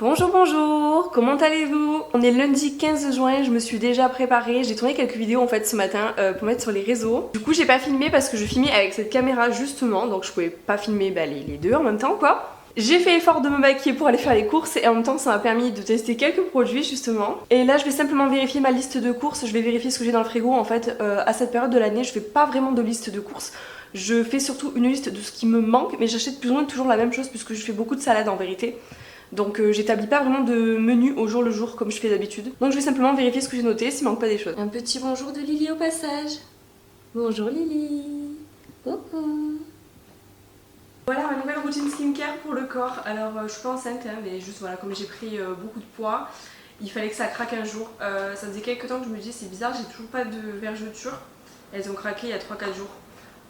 Bonjour, bonjour, comment allez-vous? On est lundi 15 juin, je me suis déjà préparée, j'ai tourné quelques vidéos en fait ce matin pour mettre sur les réseaux. Du coup j'ai pas filmé parce que je filmais avec cette caméra justement, donc je pouvais pas filmer les deux en même temps quoi. J'ai fait l'effort de me maquiller pour aller faire les courses et en même temps ça m'a permis de tester quelques produits justement. Et là je vais simplement vérifier ma liste de courses, je vais vérifier ce que j'ai dans le frigo en fait. À cette période de l'année je fais pas vraiment de liste de courses. Je fais surtout une liste de ce qui me manque, mais j'achète plus ou moins toujours la même chose puisque je fais beaucoup de salades en vérité. Donc j'établis pas vraiment de menu au jour le jour comme je fais d'habitude. Donc je vais simplement vérifier ce que j'ai noté, s'il manque pas des choses. Un petit bonjour de Lily au passage. Bonjour Lily. Coucou. Voilà ma nouvelle routine skincare pour le corps. Alors je suis pas enceinte hein, mais juste voilà, comme j'ai pris beaucoup de poids, il fallait que ça craque un jour. Ça faisait quelques temps que je me disais c'est bizarre, j'ai toujours pas de vergetures. Elles ont craqué il y a 3-4 jours.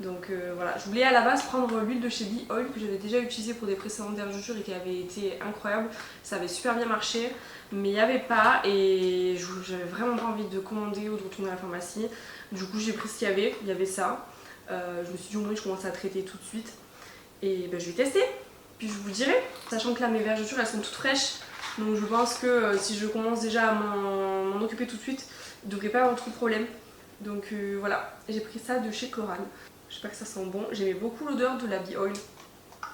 Donc voilà, je voulais à la base prendre l'huile de chez Bee Oil que j'avais déjà utilisée pour des précédentes vergetures et qui avait été incroyable. Ça avait super bien marché, mais il n'y avait pas et j'avais vraiment pas envie de commander ou de retourner à la pharmacie. Du coup j'ai pris ce qu'il y avait ça. Je me suis dit au moins je commence à traiter tout de suite et ben, je vais tester. Puis je vous dirai, sachant que là mes vergetures elles sont toutes fraîches. Donc je pense que si je commence déjà à m'en occuper tout de suite, il ne devrait pas y avoir trop de problème. Donc voilà, j'ai pris ça de chez Coral. Je sais pas que ça sent bon, j'aimais beaucoup l'odeur de la Bee Oil.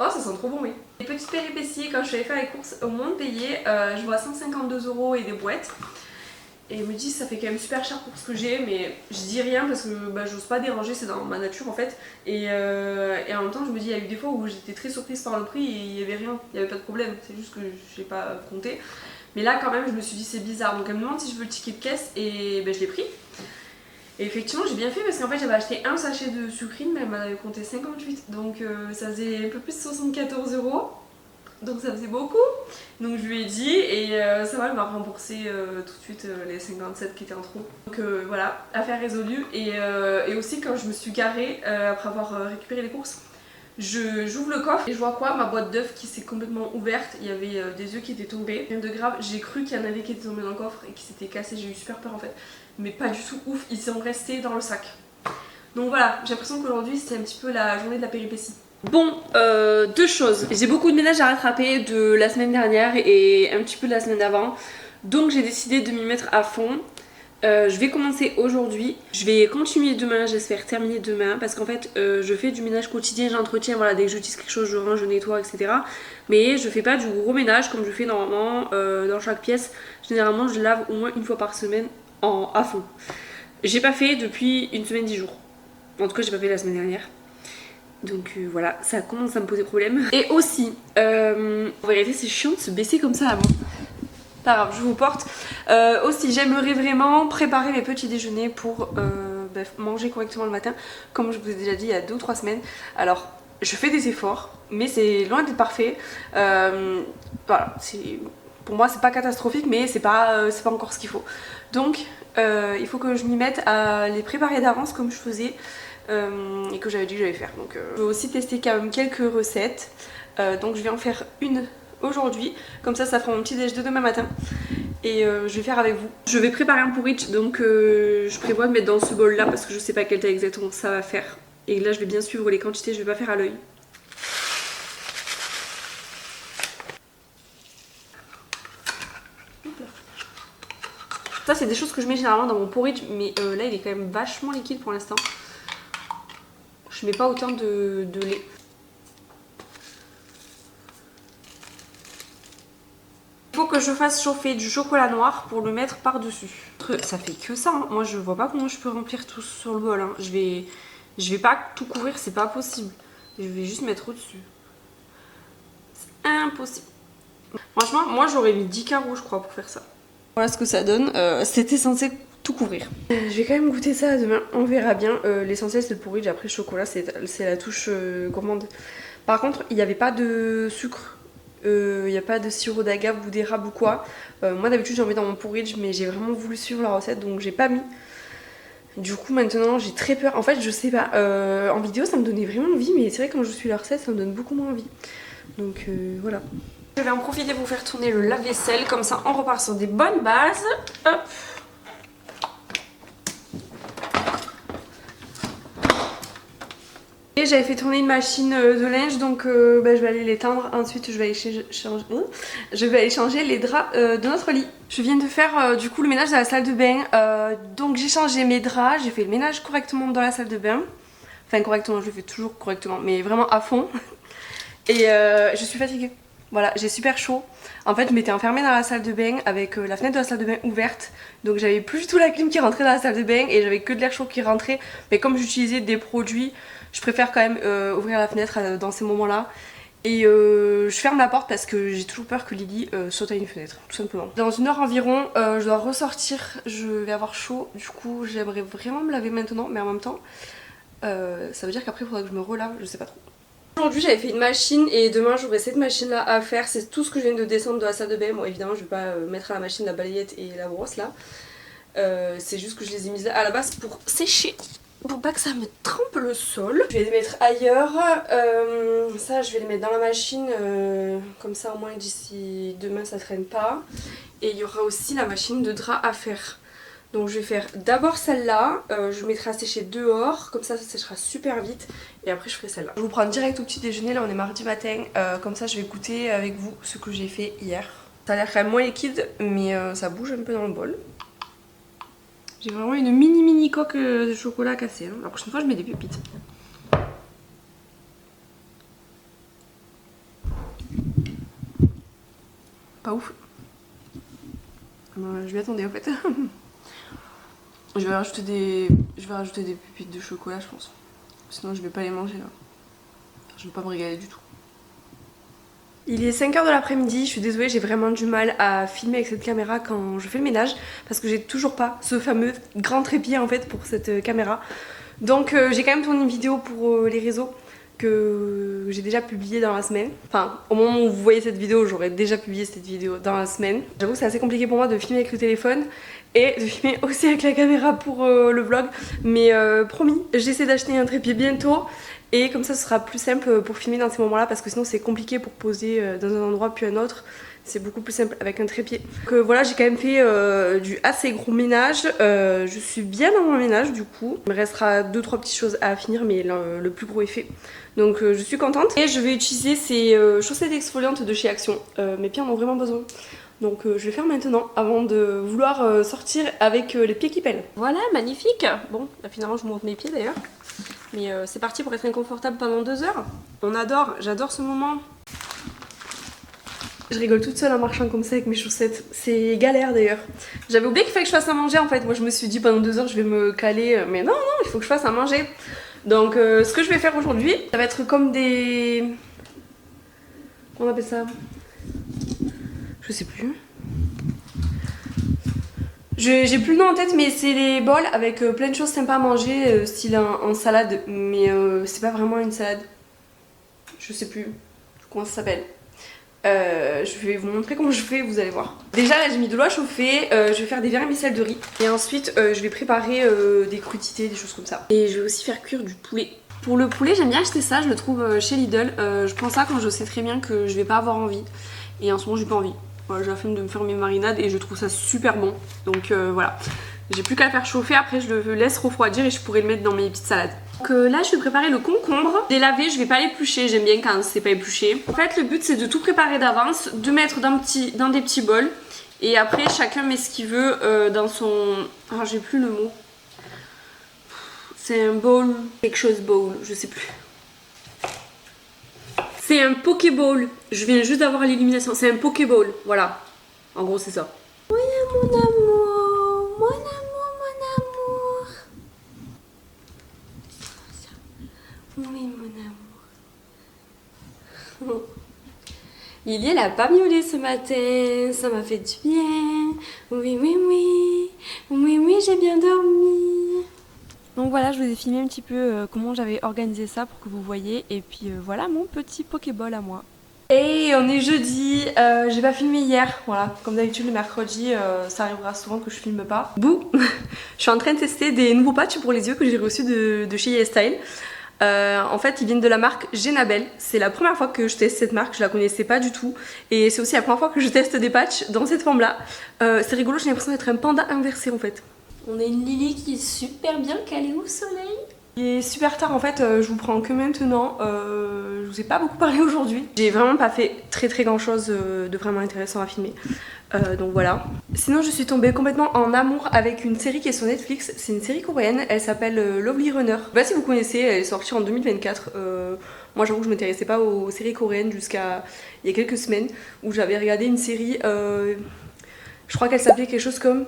Oh ça sent trop bon oui. Les petites péripéties, quand je suis allée faire les courses au moment de payer, je vois 152 € et des boîtes. Et je me dis ça fait quand même super cher pour ce que j'ai, mais je dis rien parce que bah, j'ose pas déranger, c'est dans ma nature en fait. Et en même temps je me dis il y a eu des fois où j'étais très surprise par le prix et il y avait rien, il y avait pas de problème, c'est juste que je n'ai pas compté. Mais là quand même je me suis dit c'est bizarre, donc elle me demande si je veux le ticket de caisse et ben, je l'ai pris. Et effectivement j'ai bien fait parce qu'en fait j'avais acheté un sachet de sucrine mais elle m'en avait compté 58 donc ça faisait un peu plus de 74 €. Donc ça faisait beaucoup. Donc je lui ai dit et ça va, elle m'a remboursé tout de suite les 57 qui étaient en trop. Donc voilà, affaire résolue. Et aussi quand je me suis garée après avoir récupéré les courses, j'ouvre le coffre et je vois quoi? Ma boîte d'œufs qui s'est complètement ouverte. Il y avait des œufs qui étaient tombés. Rien de grave, j'ai cru qu'il y en avait qui étaient tombés dans le coffre et qui s'étaient cassés. J'ai eu super peur en fait. Mais pas du tout ouf, ils sont restés dans le sac. Donc voilà, j'ai l'impression qu'aujourd'hui c'était un petit peu la journée de la péripétie. Bon, deux choses. J'ai beaucoup de ménage à rattraper de la semaine dernière et un petit peu de la semaine d'avant. Donc j'ai décidé de m'y mettre à fond. Je vais commencer aujourd'hui. Je vais continuer demain, j'espère terminer demain. Parce qu'en fait, je fais du ménage quotidien, j'entretiens. Voilà, dès que j'utilise quelque chose, je range, je nettoie, etc. Mais je fais pas du gros ménage comme je fais normalement dans chaque pièce. Généralement, je lave au moins une fois par semaine à fond. J'ai pas fait depuis une semaine, 10 jours. En tout cas, j'ai pas fait la semaine dernière. Donc voilà, ça commence à me poser problème. Et aussi, en vérité c'est chiant de se baisser comme ça avant. Pas grave, je vous porte. Aussi, j'aimerais vraiment préparer mes petits déjeuners pour manger correctement le matin. Comme je vous ai déjà dit il y a 2 ou 3 semaines. Alors, je fais des efforts, mais c'est loin d'être parfait. Voilà, pour moi c'est pas catastrophique, mais c'est pas encore ce qu'il faut. Donc, il faut que je m'y mette à les préparer d'avance comme je faisais. Et que j'avais dit que j'allais faire. Donc je vais aussi tester quand même quelques recettes. Donc je vais en faire une aujourd'hui. Comme ça fera mon petit déj de demain matin. Et je vais faire avec vous. Je vais préparer un porridge. Donc je prévois de mettre dans ce bol là parce que je sais pas quelle taille exactement ça va faire. Et là je vais bien suivre les quantités, je vais pas faire à l'œil. Ça c'est des choses que je mets généralement dans mon porridge. Mais là il est quand même vachement liquide pour l'instant. Je mets pas autant de lait. Il faut que je fasse chauffer du chocolat noir pour le mettre par-dessus. Ça fait que ça, hein. Moi je vois pas comment je peux remplir tout sur le bol. Hein. Je vais pas tout couvrir, c'est pas possible. Je vais juste mettre au-dessus. C'est impossible. Franchement, moi j'aurais mis 10 carreaux je crois pour faire ça. Voilà ce que ça donne. C'était censé tout couvrir. Je vais quand même goûter ça demain, on verra bien. L'essentiel c'est le porridge, après le chocolat c'est la touche gourmande. Par contre il n'y avait pas de sucre, il n'y a pas de sirop d'agave ou d'érable ou quoi. Moi d'habitude j'en mets dans mon porridge mais j'ai vraiment voulu suivre la recette donc j'ai pas mis. Du coup maintenant j'ai très peur, en fait je sais pas, en vidéo ça me donnait vraiment envie mais c'est vrai que quand je suis la recette ça me donne beaucoup moins envie. Donc voilà. Je vais en profiter pour faire tourner le lave-vaisselle, comme ça on repart sur des bonnes bases. Hop. j'avais fait tourner une machine de linge, donc je vais aller l'étendre. Ensuite je vais aller changer les draps de notre lit. Je viens de faire du coup le ménage de la salle de bain, donc j'ai changé mes draps, j'ai fait le ménage correctement dans la salle de bain. Enfin correctement, je le fais toujours correctement, mais vraiment à fond. Et je suis fatiguée. Voilà, j'ai super chaud. En fait, je m'étais enfermée dans la salle de bain avec la fenêtre de la salle de bain ouverte. Donc j'avais plus du tout la clim qui rentrait dans la salle de bain et j'avais que de l'air chaud qui rentrait. Mais comme j'utilisais des produits, je préfère quand même ouvrir la fenêtre dans ces moments-là. Et je ferme la porte parce que j'ai toujours peur que Lily saute à une fenêtre, tout simplement. Dans une heure environ, je dois ressortir, je vais avoir chaud. Du coup, j'aimerais vraiment me laver maintenant, mais en même temps, ça veut dire qu'après il faudra que je me relave, je sais pas trop. Aujourd'hui j'avais fait une machine et demain j'aurai cette machine là à faire, c'est tout ce que je viens de descendre de la salle de bain. Bon évidemment je vais pas mettre à la machine la balayette et la brosse là, c'est juste que je les ai mises là à la base pour sécher, pour pas que ça me trempe le sol. Je vais les mettre ailleurs, ça je vais les mettre dans la machine, comme ça au moins d'ici demain ça traîne pas. Et il y aura aussi la machine de drap à faire. Donc je vais faire d'abord celle-là, je mettrai à sécher dehors, comme ça séchera super vite et après je ferai celle-là. Je vous prends direct au petit déjeuner, là on est mardi matin, comme ça je vais goûter avec vous ce que j'ai fait hier. Ça a l'air quand même moins liquide mais ça bouge un peu dans le bol. J'ai vraiment une mini coque de chocolat cassée, hein. La prochaine fois je mets des pépites. Pas ouf. Je m'y attendais en fait. Je vais rajouter des pépites de chocolat je pense. Sinon je vais pas les manger là. Je vais pas me régaler du tout. Il est 5 h de l'après-midi, je suis désolée, j'ai vraiment du mal à filmer avec cette caméra quand je fais le ménage parce que j'ai toujours pas ce fameux grand trépied en fait pour cette caméra. Donc j'ai quand même tourné une vidéo pour les réseaux que j'ai déjà publié dans la semaine. Enfin, au moment où vous voyez cette vidéo, j'aurais déjà publié cette vidéo dans la semaine. J'avoue que c'est assez compliqué pour moi de filmer avec le téléphone et de filmer aussi avec la caméra pour le vlog. Mais promis, j'essaie d'acheter un trépied bientôt et comme ça ce sera plus simple pour filmer dans ces moments-là parce que sinon c'est compliqué pour poser dans un endroit puis un autre. C'est beaucoup plus simple avec un trépied. Donc voilà, j'ai quand même fait du assez gros ménage. Je suis bien dans mon ménage du coup. Il me restera 2-3 petites choses à finir mais le plus gros est fait. Donc je suis contente. Et je vais utiliser ces chaussettes exfoliantes de chez Action. Mes pieds en ont vraiment besoin. Donc je vais le faire maintenant avant de vouloir sortir avec les pieds qui pèlent. Voilà, magnifique. Bon, là, finalement je monte mes pieds d'ailleurs. Mais c'est parti pour être inconfortable pendant 2 heures. On adore, j'adore ce moment. Je rigole toute seule en marchant comme ça avec mes chaussettes. C'est galère d'ailleurs. J'avais oublié qu'il fallait que je fasse à manger en fait. Moi je me suis dit pendant 2 heures je vais me caler. Mais non, il faut que je fasse à manger. Donc ce que je vais faire aujourd'hui, ça va être comme des... Comment on appelle ça? Je sais plus. J'ai plus le nom en tête mais c'est les bols avec plein de choses sympas à manger, style en salade. Mais c'est pas vraiment une salade. Je sais plus comment ça s'appelle. Je vais vous montrer comment je fais, vous allez voir. Déjà là j'ai mis de l'eau à chauffer, je vais faire des vermicelles de riz. Et ensuite je vais préparer des crudités, des choses comme ça. Et je vais aussi faire cuire du poulet. Pour le poulet j'aime bien acheter ça, je le trouve chez Lidl. Je prends ça quand je sais très bien que je vais pas avoir envie. Et en ce moment j'ai pas envie. Voilà, j'ai la flemme de me faire mes marinades et je trouve ça super bon. Donc voilà. J'ai plus qu'à le faire chauffer, après je le laisse refroidir et je pourrai le mettre dans mes petites salades. Donc là je vais préparer le concombre. Délavé, je vais pas l'éplucher, j'aime bien quand c'est pas épluché. En fait le but c'est de tout préparer d'avance, de mettre dans des petits bols. Et après chacun met ce qu'il veut dans son... Ah j'ai plus le mot. C'est un bowl, quelque chose bowl, je sais plus. C'est un pokéball, je viens juste d'avoir l'illumination, c'est un pokéball, voilà. En gros c'est ça. Oui mon amour, mon amour, mon amour. Oui mon amour. Lily elle a pas miaulé ce matin, ça m'a fait du bien. Oui oui oui, oui oui j'ai bien dormi. Donc voilà, je vous ai filmé un petit peu comment j'avais organisé ça pour que vous voyez. Et puis voilà mon petit pokéball à moi. Et on est jeudi, j'ai pas filmé hier, voilà, comme d'habitude le mercredi, ça arrivera souvent que je filme pas. Bouh. Je suis en train de tester des nouveaux patchs pour les yeux que j'ai reçus de chez YesStyle. En fait ils viennent de la marque Genabel. C'est la première fois que je teste cette marque, je la connaissais pas du tout. Et c'est aussi la première fois que je teste des patchs dans cette forme là. C'est rigolo, j'ai l'impression d'être un panda inversé en fait. On a une Lily qui est super bien calée au soleil. Il est super tard en fait, je vous prends que maintenant, je vous ai pas beaucoup parlé aujourd'hui. J'ai vraiment pas fait très grand chose de vraiment intéressant à filmer. Donc voilà. Sinon je suis tombée complètement en amour avec une série qui est sur Netflix. C'est une série coréenne, elle s'appelle Lovely Runner. Je sais pas si vous connaissez, elle est sortie en 2024. Moi j'avoue que je m'intéressais pas aux séries coréennes jusqu'à il y a quelques semaines où j'avais regardé une série, je crois qu'elle s'appelait quelque chose comme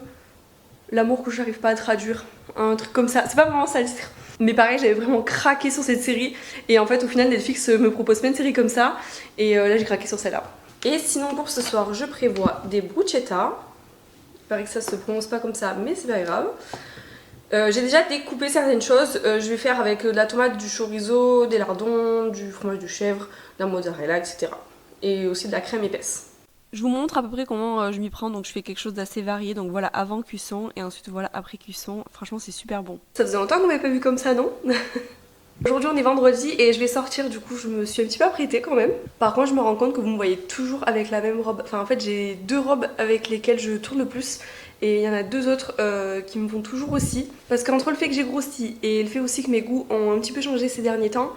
L'amour que j'arrive pas à traduire, un truc comme ça. C'est pas vraiment ça le titre. Mais pareil, j'avais vraiment craqué sur cette série. Et en fait, au final, Netflix me propose plein de séries comme ça. Et là, j'ai craqué sur celle-là. Et sinon, pour ce soir, je prévois des bruschettas. Il paraît que ça se prononce pas comme ça, mais c'est pas grave. J'ai déjà découpé certaines choses. Je vais faire avec de la tomate, du chorizo, des lardons, du fromage de chèvre, de la mozzarella, etc. Et aussi de la crème épaisse. Je vous montre à peu près comment je m'y prends, donc je fais quelque chose d'assez varié, donc voilà avant cuisson et ensuite voilà après cuisson, franchement c'est super bon. Ça faisait longtemps qu'on m'avait pas vu comme ça, non? Aujourd'hui on est vendredi et je vais sortir, du coup je me suis un petit peu apprêtée quand même. Par contre je me rends compte que vous me voyez toujours avec la même robe, enfin en fait j'ai deux robes avec lesquelles je tourne le plus et il y en a deux autres qui me vont toujours aussi. Parce qu'entre le fait que j'ai grossi et le fait aussi que mes goûts ont un petit peu changé ces derniers temps,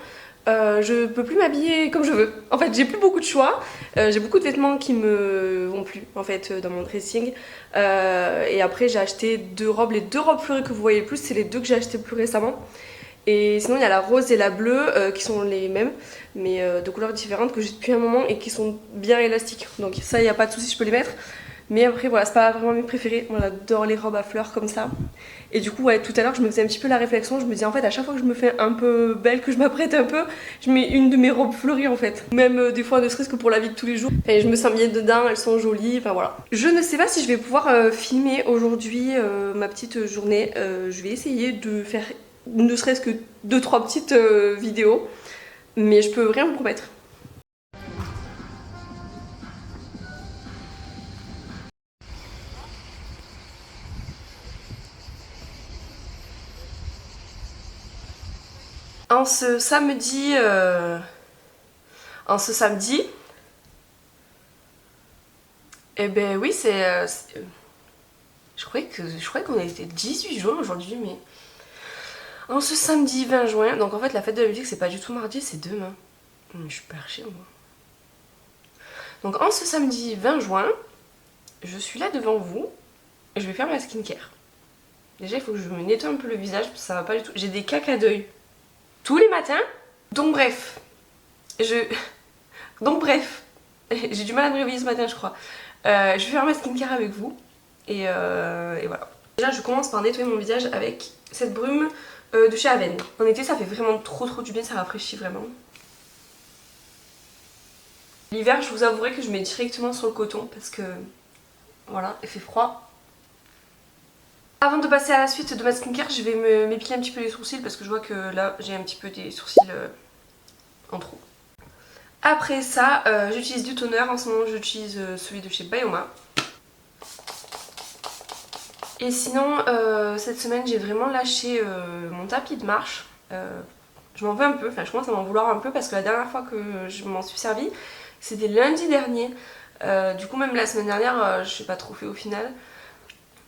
je peux plus m'habiller comme je veux. En fait, j'ai plus beaucoup de choix. J'ai beaucoup de vêtements qui me vont plus en fait dans mon dressing. Et après, j'ai acheté deux robes. Les deux robes fleuries que vous voyez le plus, c'est les deux que j'ai achetées plus récemment. Et sinon, il y a la rose et la bleue qui sont les mêmes, mais de couleurs différentes que j'ai depuis un moment et qui sont bien élastiques. Donc ça, il n'y a pas de souci, je peux les mettre. Mais après, voilà, c'est pas vraiment mes préférés. Moi, j'adore les robes à fleurs comme ça. Et du coup, ouais, tout à l'heure, je me faisais un petit peu la réflexion. Je me disais, en fait, à chaque fois que je me fais un peu belle, que je m'apprête un peu, je mets une de mes robes fleuries, en fait. Même des fois, ne serait-ce que pour la vie de tous les jours. Et je me sens bien dedans, elles sont jolies, enfin voilà. Je ne sais pas si je vais pouvoir filmer aujourd'hui ma petite journée. Je vais essayer de faire ne serait-ce que 2-3 petites vidéos. Mais je peux rien vous promettre. En ce samedi, eh ben oui, je croyais qu'on était le 18 juin aujourd'hui, mais en ce samedi 20 juin, donc en fait la fête de la musique c'est pas du tout mardi, c'est demain. Je suis perchée moi. Donc en ce samedi 20 juin, je suis là devant vous et je vais faire ma skincare. Déjà il faut que je me nettoie un peu le visage parce que ça va pas du tout. J'ai des caca d'œil tous les matins. Donc bref, j'ai du mal à me réveiller ce matin je crois. Je vais faire ma skincare avec vous et voilà. Déjà je commence par nettoyer mon visage avec cette brume de chez Aven. En été ça fait vraiment trop du bien, ça rafraîchit vraiment. L'hiver je vous avouerai que je mets directement sur le coton parce que voilà, il fait froid. Avant de passer à la suite de ma skincare, je vais m'épiler un petit peu les sourcils parce que je vois que là j'ai un petit peu des sourcils en trop. Après ça, j'utilise du toner. En ce moment j'utilise celui de chez Bioma. Et sinon, cette semaine j'ai vraiment lâché mon tapis de marche. Je m'en veux un peu, enfin je commence à m'en vouloir un peu parce que la dernière fois que je m'en suis servi, c'était lundi dernier. Du coup même la semaine dernière, je n'ai pas trop fait au final.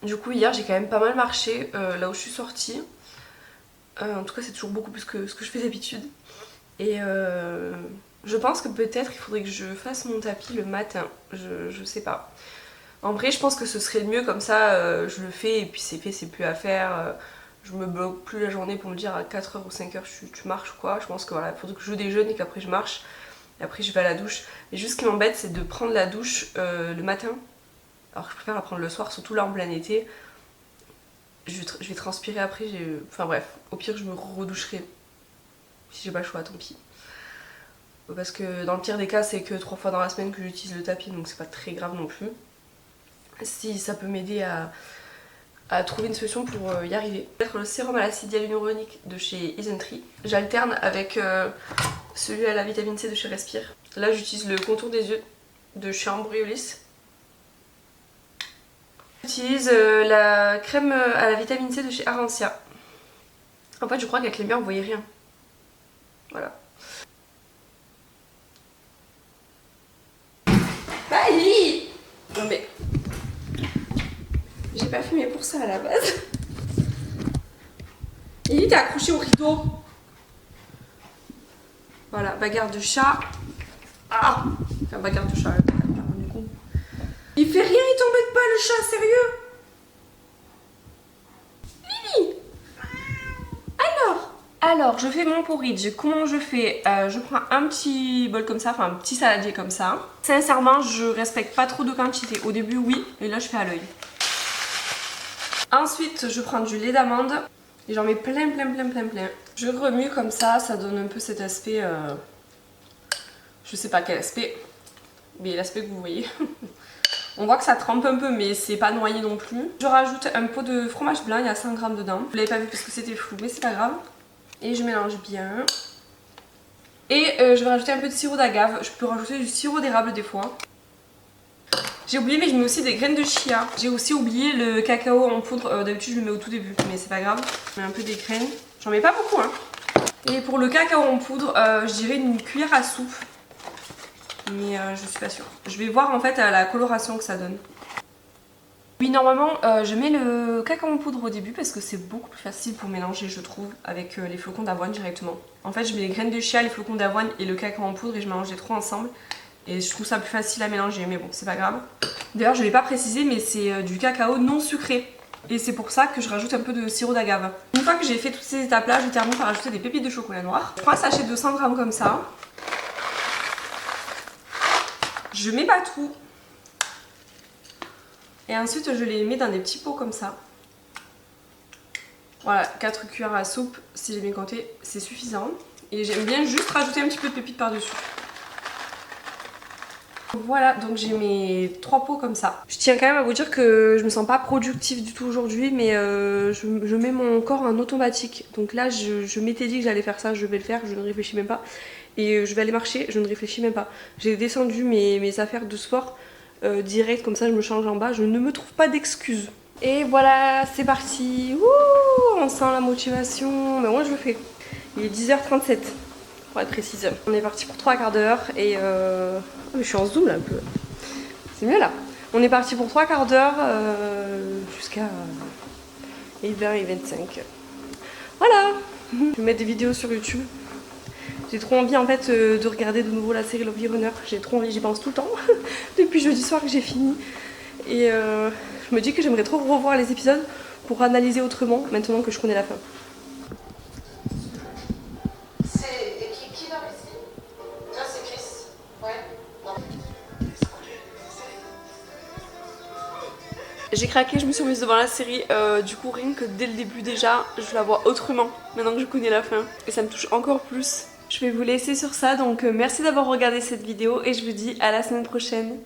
Du coup hier j'ai quand même pas mal marché là où je suis sortie. En tout cas c'est toujours beaucoup plus que ce que je fais d'habitude. Et je pense que peut-être il faudrait que je fasse mon tapis le matin, je sais pas. En vrai je pense que ce serait le mieux comme ça, je le fais et puis c'est fait, c'est plus à faire. Je me bloque plus la journée pour me dire à 4h ou 5h tu marches ou quoi. Je pense que voilà, il faudrait que je déjeune et qu'après je marche. Et après je vais à la douche. Mais juste ce qui m'embête c'est de prendre la douche le matin. Alors je préfère la prendre le soir, surtout là en plein été. Je vais transpirer après, enfin bref, au pire je me redoucherai. Si j'ai pas le choix, tant pis. Parce que dans le pire des cas c'est que 3 fois dans la semaine que j'utilise le tapis, donc c'est pas très grave non plus. Si ça peut m'aider à trouver une solution pour y arriver. Peut-être le sérum à l'acide hyaluronique de chez Isntree. J'alterne avec celui à la vitamine C de chez Respire. Là j'utilise le contour des yeux de chez Ambriolis. J'utilise la crème à la vitamine C de chez Arancia. En fait je crois qu'avec les miens vous voyez rien. Voilà. Bye. Non mais... J'ai pas fumé pour ça à la base. Il était accroché au rideau. Voilà, bagarre de chat. Ah, enfin, bagarre de chat. Il fait rien, il t'embête pas le chat, sérieux. Lily. Alors, je fais mon porridge. Comment je fais? Je prends un petit bol comme ça, enfin un petit saladier comme ça. Sincèrement, je respecte pas trop de quantité. Au début, oui, et là, je fais à l'œil. Ensuite, je prends du lait d'amande et j'en mets plein. Je remue comme ça donne un peu cet aspect... Je sais pas quel aspect, mais l'aspect que vous voyez. On voit que ça trempe un peu, mais c'est pas noyé non plus. Je rajoute un pot de fromage blanc, il y a 100 g dedans. Vous l'avez pas vu parce que c'était flou, mais c'est pas grave. Et je mélange bien. Et je vais rajouter un peu de sirop d'agave. Je peux rajouter du sirop d'érable des fois. J'ai oublié, mais je mets aussi des graines de chia. J'ai aussi oublié le cacao en poudre. D'habitude, je le mets au tout début, mais c'est pas grave. Je mets un peu des graines. J'en mets pas beaucoup, hein. Et pour le cacao en poudre, je dirais une cuillère à soupe. Mais je suis pas sûre. Je vais voir en fait la coloration que ça donne. Oui, normalement je mets le cacao en poudre au début parce que c'est beaucoup plus facile pour mélanger, je trouve, avec les flocons d'avoine directement. En fait, je mets les graines de chia, les flocons d'avoine et le cacao en poudre et je mélange les trois ensemble. Et je trouve ça plus facile à mélanger, mais bon, c'est pas grave. D'ailleurs, je l'ai pas précisé, mais c'est du cacao non sucré. Et c'est pour ça que je rajoute un peu de sirop d'agave. Une fois que j'ai fait toutes ces étapes là, je termine par rajouter des pépites de chocolat noir. Je prends un sachet de 100 g comme ça. Je mets pas tout. Et ensuite je les mets dans des petits pots comme ça. Voilà, 4 cuillères à soupe, si j'ai bien compté, c'est suffisant. Et j'aime bien juste rajouter un petit peu de pépites par-dessus. Voilà, donc j'ai mes 3 pots comme ça. Je tiens quand même à vous dire que je me sens pas productive du tout aujourd'hui, mais je mets mon corps en automatique. Donc là, je m'étais dit que j'allais faire ça, je vais le faire, je ne réfléchis même pas. Et je vais aller marcher, je ne réfléchis même pas. J'ai descendu mes affaires de sport direct, comme ça je me change en bas, je ne me trouve pas d'excuses. Et voilà, c'est parti. Ouh, on sent la motivation, mais moi je le fais. Il est 10h37. Pour être précise. On est parti pour 3 quarts d'heure et je suis en zoom là un peu. C'est mieux là. On est parti pour 3 quarts d'heure jusqu'à 20h25. Voilà. Je vais mettre des vidéos sur YouTube. J'ai trop envie en fait de regarder de nouveau la série Love Runner. J'ai trop envie, j'y pense tout le temps. Depuis jeudi soir que j'ai fini. Et je me dis que j'aimerais trop revoir les épisodes pour analyser autrement maintenant que je connais la fin. J'ai craqué, je me suis remise devant la série, du coup rien que dès le début déjà, je la vois autrement, maintenant que je connais la fin. Et ça me touche encore plus. Je vais vous laisser sur ça, donc merci d'avoir regardé cette vidéo et je vous dis à la semaine prochaine.